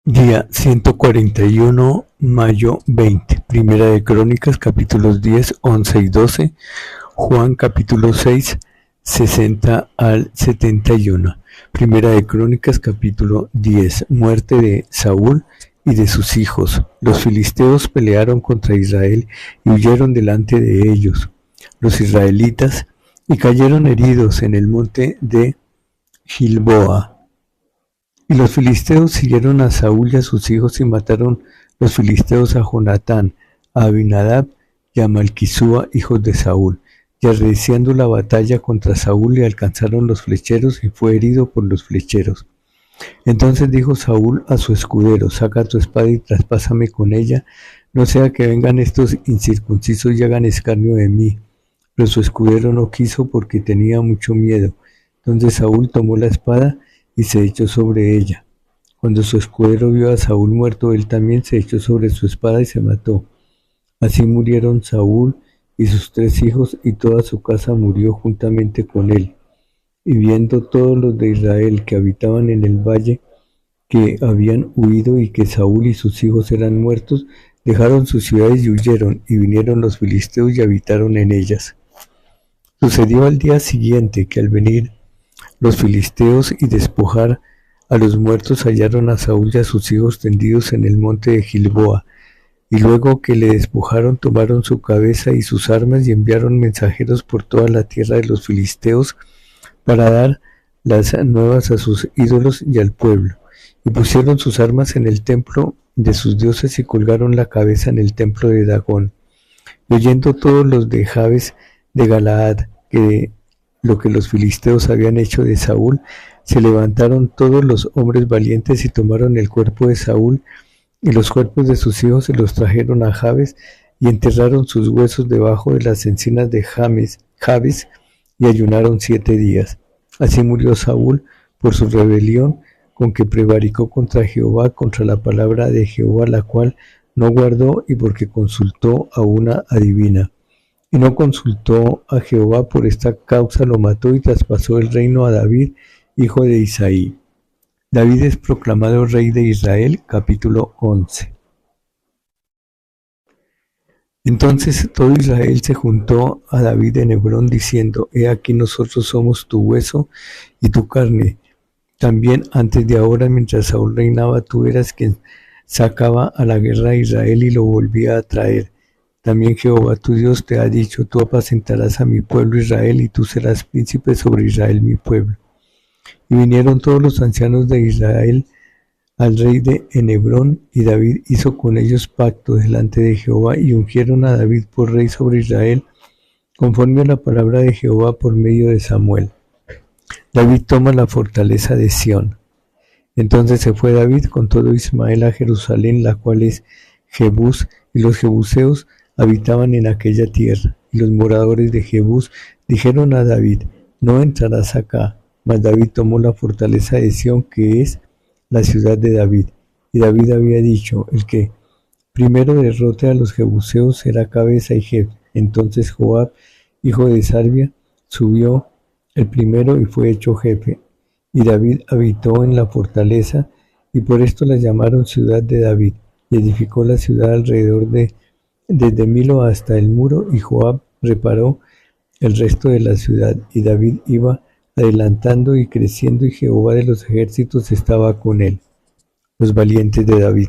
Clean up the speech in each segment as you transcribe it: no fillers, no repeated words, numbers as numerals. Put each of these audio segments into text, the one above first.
Día 141, mayo 20. Primera de Crónicas, capítulos 10, 11 y 12. Juan, capítulo 6, 60 al 71. Primera de Crónicas, capítulo 10. Muerte de Saúl y de sus hijos. Los filisteos pelearon contra Israel y huyeron delante de ellos, los israelitas, y cayeron heridos en el monte de Gilboa. Y los filisteos siguieron a Saúl y a sus hijos y mataron los filisteos a Jonatán, a Abinadab y a Malquisúa, hijos de Saúl. Y arreciando la batalla contra Saúl le alcanzaron los flecheros y fue herido por los flecheros. Entonces dijo Saúl a su escudero: saca tu espada y traspásame con ella, no sea que vengan estos incircuncisos y hagan escarnio de mí. Pero su escudero no quiso porque tenía mucho miedo. Entonces Saúl tomó la espada y se echó sobre ella. Cuando su escudero vio a Saúl muerto, él también se echó sobre su espada y se mató. Así murieron Saúl y sus 3 hijos, y toda su casa murió juntamente con él. Y viendo todos los de Israel que habitaban en el valle que habían huido y que Saúl y sus hijos eran muertos, dejaron sus ciudades y huyeron, y vinieron los filisteos y habitaron en ellas. Sucedió al día siguiente que al venir los filisteos y despojar a los muertos, hallaron a Saúl y a sus hijos tendidos en el monte de Gilboa, y luego que le despojaron tomaron su cabeza y sus armas y enviaron mensajeros por toda la tierra de los filisteos para dar las nuevas a sus ídolos y al pueblo, y pusieron sus armas en el templo de sus dioses y colgaron la cabeza en el templo de Dagón. Y oyendo todos los de Jabes de Galaad que lo que los filisteos habían hecho de Saúl, se levantaron todos los hombres valientes y tomaron el cuerpo de Saúl y los cuerpos de sus hijos y los trajeron a Jabes y enterraron sus huesos debajo de las encinas de Jabes y ayunaron 7 días. Así murió Saúl por su rebelión con que prevaricó contra Jehová, contra la palabra de Jehová, la cual no guardó, y porque consultó a una adivina. Y no consultó a Jehová, por esta causa lo mató y traspasó el reino a David, hijo de Isaí. David es proclamado rey de Israel, capítulo 11. Entonces todo Israel se juntó a David en Hebrón, diciendo: he aquí nosotros somos tu hueso y tu carne. También antes de ahora, mientras Saúl reinaba, tú eras quien sacaba a la guerra a Israel y lo volvía a traer. También Jehová tu Dios te ha dicho: tú apacentarás a mi pueblo Israel, y tú serás príncipe sobre Israel mi pueblo. Y vinieron todos los ancianos de Israel al rey de Hebrón, y David hizo con ellos pacto delante de Jehová, y ungieron a David por rey sobre Israel, conforme a la palabra de Jehová por medio de Samuel. David toma la fortaleza de Sión. Entonces se fue David con todo Israel a Jerusalén, la cual es Jebús, y los jebuseos habitaban en aquella tierra. Y los moradores de Jebús dijeron a David: no entrarás acá. Mas David tomó la fortaleza de Sión, que es la ciudad de David. Y David había dicho: el que primero derrote a los jebuseos será cabeza y jefe. Entonces Joab, hijo de Sarvia, subió el primero y fue hecho jefe. Y David habitó en la fortaleza, y por esto la llamaron ciudad de David. Y edificó la ciudad alrededor desde Milo hasta el muro, y Joab reparó el resto de la ciudad. Y David iba adelantando y creciendo, y Jehová de los ejércitos estaba con él. Los valientes de David.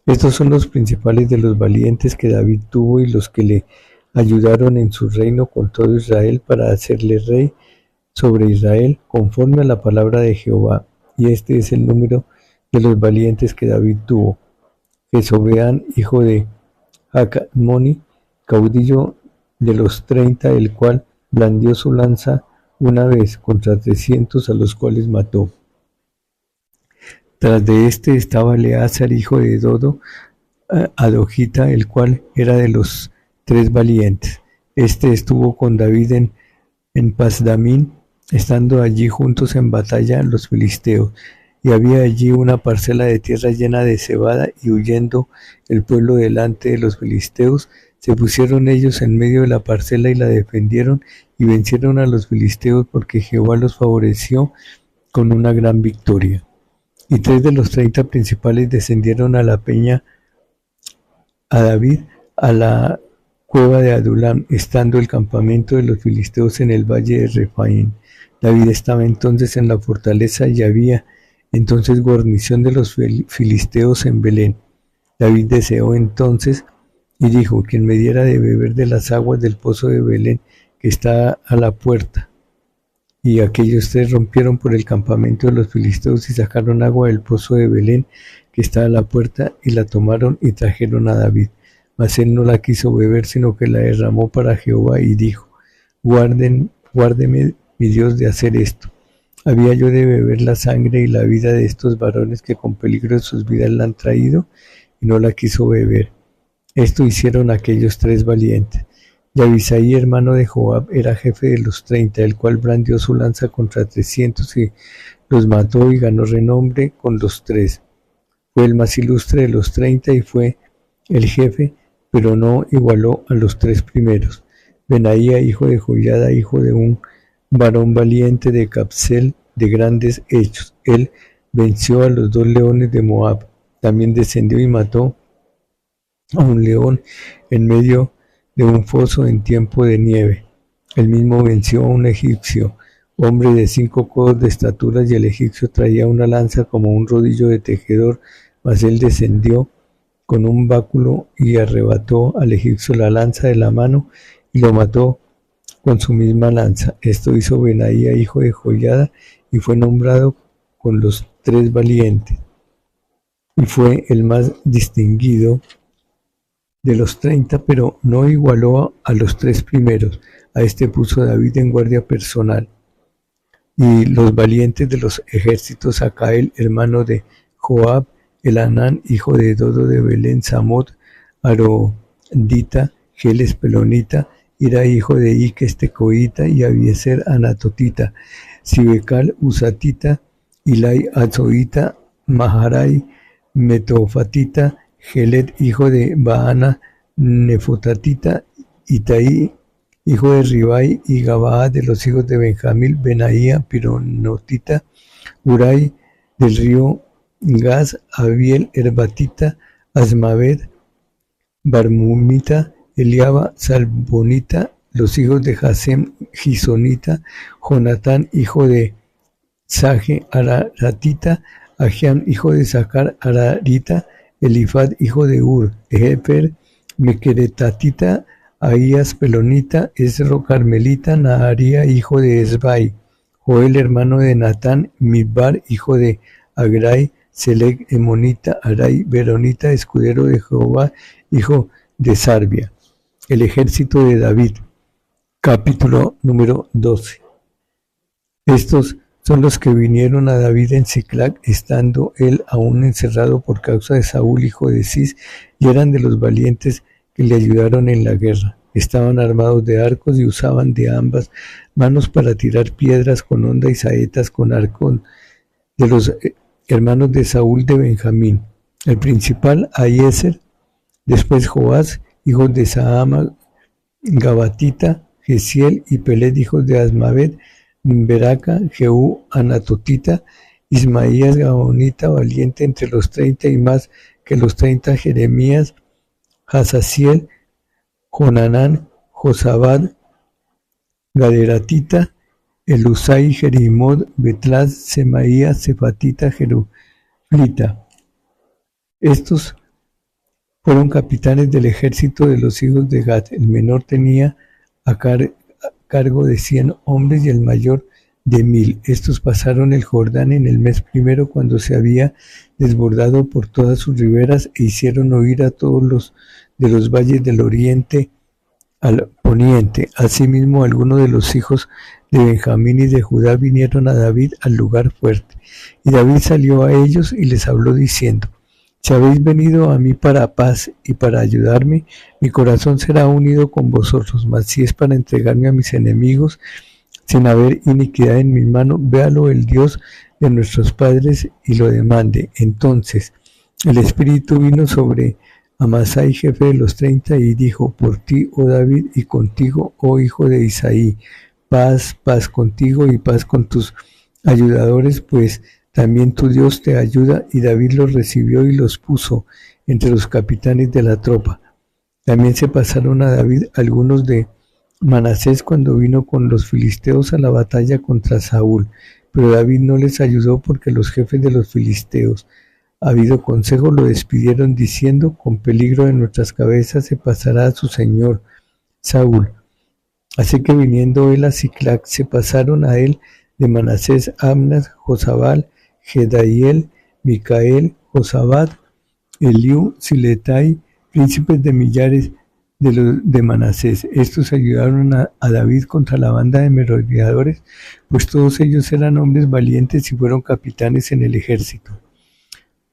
Estos son los principales de los valientes que David tuvo, y los que le ayudaron en su reino con todo Israel, para hacerle rey sobre Israel, conforme a la palabra de Jehová. Y este es el número de los valientes que David tuvo: Jesobeán, hijo de Jacmoni, caudillo de los 30, el cual blandió su lanza una vez contra 300, a los cuales mató. Tras de este estaba Eleazar, hijo de Dodo, adojita, el cual era de los 3 valientes. Este estuvo con David en Pasdamín, estando allí juntos en batalla los filisteos. Y había allí una parcela de tierra llena de cebada, y huyendo el pueblo delante de los filisteos, se pusieron ellos en medio de la parcela y la defendieron, y vencieron a los filisteos, porque Jehová los favoreció con una gran victoria. Y 3 de los 30 principales descendieron a la peña a David, a la cueva de Adulam, estando el campamento de los filisteos en el valle de Refaim. David estaba entonces en la fortaleza y había entonces guarnición de los filisteos en Belén. David deseó entonces y dijo: quien me diera de beber de las aguas del pozo de Belén, que está a la puerta. Y aquellos 3 rompieron por el campamento de los filisteos y sacaron agua del pozo de Belén, que está a la puerta, y la tomaron y trajeron a David. Mas él no la quiso beber, sino que la derramó para Jehová, y dijo: guárdeme mi Dios de hacer esto. ¿Había yo de beber la sangre y la vida de estos varones que con peligro de sus vidas la han traído? Y no la quiso beber. Esto hicieron aquellos 3 valientes. Y Abisai, hermano de Joab, era jefe de los 30, el cual brandió su lanza contra 300 y los mató y ganó renombre con los 3. Fue el más ilustre de los 30 y fue el jefe, pero no igualó a los 3 primeros. Benaía, hijo de Joiada, hijo de un varón valiente de Capsel, de grandes hechos. Él venció a los 2 leones de Moab. También descendió y mató a un león en medio de un foso en tiempo de nieve. Él mismo venció a un egipcio, hombre de 5 codos de estatura, y el egipcio traía una lanza como un rodillo de tejedor, mas él descendió con un báculo y arrebató al egipcio la lanza de la mano y lo mató con su misma lanza. Esto hizo Benaía, hijo de Joiada, y fue nombrado con los 3 valientes, y fue el más distinguido de los 30, pero no igualó a los 3 primeros. A este puso David en guardia personal. Y los valientes de los ejércitos: Acael, hermano de Joab, Elanán, hijo de Dodo de Belén, Samot, Arodita, Geles Pelonita, Ira, hijo de Iques Tecoita, y Abiezer Anatotita, Sibecal Usatita, Ilai Azoita, Maharai Metofatita, Gelet, hijo de Baana Nefotatita, Itaí, hijo de Ribai, y Gabaa de los hijos de Benjamín, Benaía Pironotita, Urai del río Gaz, Abiel Herbatita, Asmavet, Barmumita, Eliaba, Salbonita, los hijos de Jasem, Gisonita, Jonatán, hijo de Sage, Araratita, Ajiam, hijo de Sacar, Ararita, Elifad, hijo de Ur, Ejeper, Mequeretatita, Ahías Pelonita, Esro Carmelita, Naharía, hijo de Esbai, Joel, hermano de Natán, Midbar, hijo de Agrai, Selec, Emonita, Arai, Veronita, escudero de Jehová, hijo de Sarbia. El ejército de David. Capítulo número 12. Estos son los que vinieron a David en Siclag, estando él aún encerrado por causa de Saúl, hijo de Cis, y eran de los valientes que le ayudaron en la guerra. Estaban armados de arcos y usaban de ambas manos para tirar piedras con honda y saetas con arco, de los hermanos de Saúl de Benjamín. El principal, Ahiezer, después Joás, hijos de Saama, Gabatita, Gesiel y Pelet, hijos de Asmavet, Beraca, Jehú, Anatotita, Ismaías, Gabonita, valiente entre los 30 y más que los 30, Jeremías, Hazaziel, Jonanán, Josabad, Gaderatita, Elusai, Jerimod, Betlaz, Semaías, Cefatita, Jeruflita. Estos fueron capitanes del ejército de los hijos de Gad. El menor tenía a cargo de 100 hombres y el mayor de 1000. Estos pasaron el Jordán en el mes primero, cuando se había desbordado por todas sus riberas, e hicieron oír a todos los de los valles del oriente al poniente. Asimismo, algunos de los hijos de Benjamín y de Judá vinieron a David al lugar fuerte. Y David salió a ellos y les habló diciendo: si habéis venido a mí para paz y para ayudarme, mi corazón será unido con vosotros, mas si es para entregarme a mis enemigos, sin haber iniquidad en mi mano, véalo el Dios de nuestros padres y lo demande. Entonces el Espíritu vino sobre Amasai, jefe de los 30, y dijo: por ti, oh David, y contigo, oh hijo de Isaí, paz, paz contigo y paz con tus ayudadores, pues También tu Dios te ayuda, y David los recibió y los puso entre los capitanes de la tropa. También se pasaron a David algunos de Manasés cuando vino con los filisteos a la batalla contra Saúl, pero David no les ayudó porque los jefes de los filisteos, habido consejo, lo despidieron diciendo: con peligro de nuestras cabezas se pasará a su señor Saúl. Así que viniendo él a Siclac, se pasaron a él de Manasés Amnas, Jozabal, Gedaiel, Micael, Jozabad, Eliú, Siletai, príncipes de millares de Manasés. Estos ayudaron a David contra la banda de merodeadores, pues todos ellos eran hombres valientes y fueron capitanes en el ejército.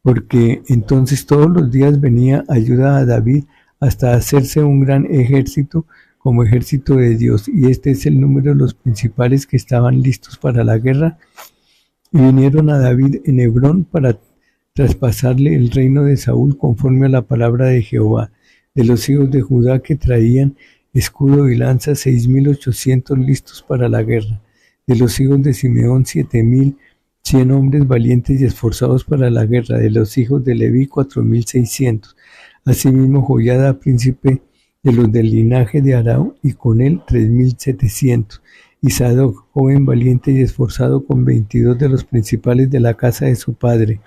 Porque entonces todos los días venía ayuda a David hasta hacerse un gran ejército como ejército de Dios, y este es el número de los principales que estaban listos para la guerra. Y vinieron a David en Hebrón para traspasarle el reino de Saúl conforme a la palabra de Jehová. De los hijos de Judá que traían escudo y lanza, 6,800 listos para la guerra. De los hijos de Simeón, 7,100 hombres valientes y esforzados para la guerra. De los hijos de Leví, 4,600. Asimismo Joiada, príncipe de los del linaje de Aram, y con él 3,700. Y Sadoc, joven valiente y esforzado, con 22 de los principales de la casa de su padre.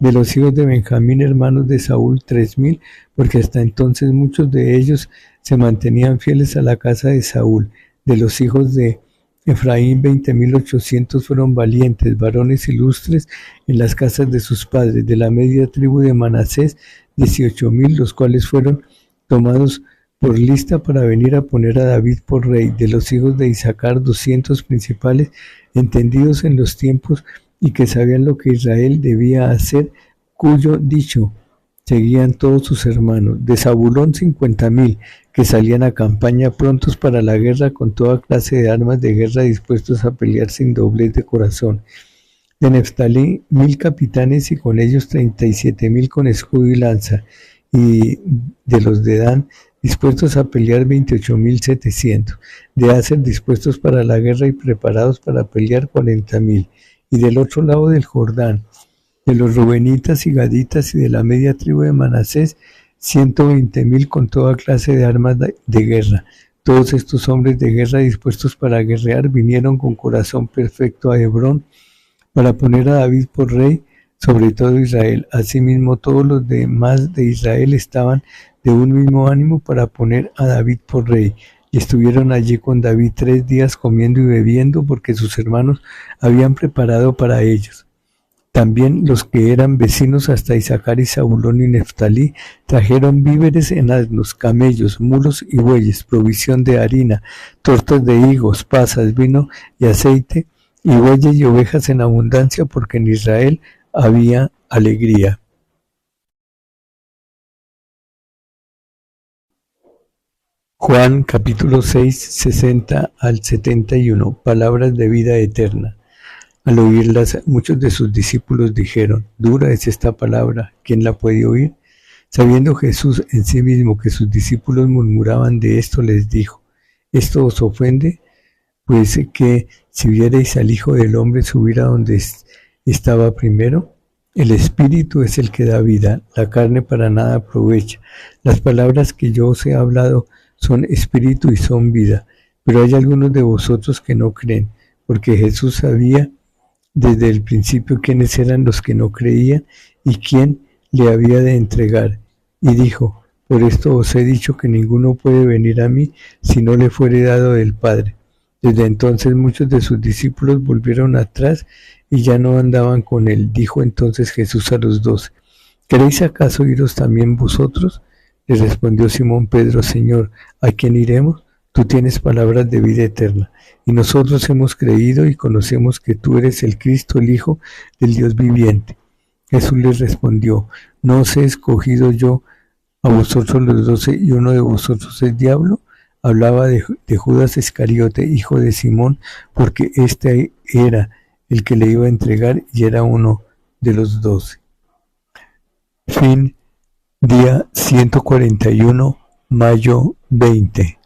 De los hijos de Benjamín, hermanos de Saúl, 3,000, porque hasta entonces muchos de ellos se mantenían fieles a la casa de Saúl. De los hijos de Efraín, 20,800 fueron valientes, varones ilustres en las casas de sus padres. De la media tribu de Manasés, 18,000, los cuales fueron tomados por lista para venir a poner a David por rey. De los hijos de Isaacar, 200 principales, entendidos en los tiempos y que sabían lo que Israel debía hacer, cuyo dicho seguían todos sus hermanos. De Zabulón, 50,000, que salían a campaña prontos para la guerra con toda clase de armas de guerra, dispuestos a pelear sin doblez de corazón. De Neftalí, 1,000 capitanes, y con ellos 37,000 con escudo y lanza. Y de los de Dan, dispuestos a pelear, 28,700. De Aser, dispuestos para la guerra y preparados para pelear, 40,000. Y del otro lado del Jordán, de los rubenitas y gaditas y de la media tribu de Manasés, 120,000 con toda clase de armas de guerra. Todos estos hombres de guerra dispuestos para guerrear vinieron con corazón perfecto a Hebrón para poner a David por rey sobre todo Israel. Asimismo, todos los demás de Israel estaban de un mismo ánimo para poner a David por rey. Y estuvieron allí con David 3 días comiendo y bebiendo, porque sus hermanos habían preparado para ellos. También los que eran vecinos hasta Isaacar y Zabulón y Neftalí trajeron víveres en asnos, camellos, mulos y bueyes, provisión de harina, tortas de higos, pasas, vino y aceite, y bueyes y ovejas en abundancia, porque en Israel había alegría. Juan capítulo 6, 60 al 71, palabras de vida eterna. Al oírlas, muchos de sus discípulos dijeron: dura es esta palabra, ¿quién la puede oír? Sabiendo Jesús en sí mismo que sus discípulos murmuraban de esto, les dijo: ¿esto os ofende? Pues que si vierais al Hijo del Hombre subir a donde estaba primero. El Espíritu es el que da vida, la carne para nada aprovecha. Las palabras que yo os he hablado son espíritu y son vida, pero hay algunos de vosotros que no creen, porque Jesús sabía desde el principio quiénes eran los que no creían y quién le había de entregar, y dijo: por esto os he dicho que ninguno puede venir a mí si no le fuere dado del Padre. Desde entonces muchos de sus discípulos volvieron atrás y ya no andaban con él. Dijo entonces Jesús a los 12: ¿queréis acaso iros también vosotros? Le respondió Simón Pedro: Señor, ¿a quién iremos? Tú tienes palabras de vida eterna, y nosotros hemos creído y conocemos que tú eres el Cristo, el Hijo del Dios viviente. Jesús les respondió: ¿no os he escogido yo a vosotros los 12 y uno de vosotros es diablo? Hablaba de Judas Iscariote, hijo de Simón, porque este era el que le iba a entregar y era uno de los 12. Fin. Día 141, mayo 20.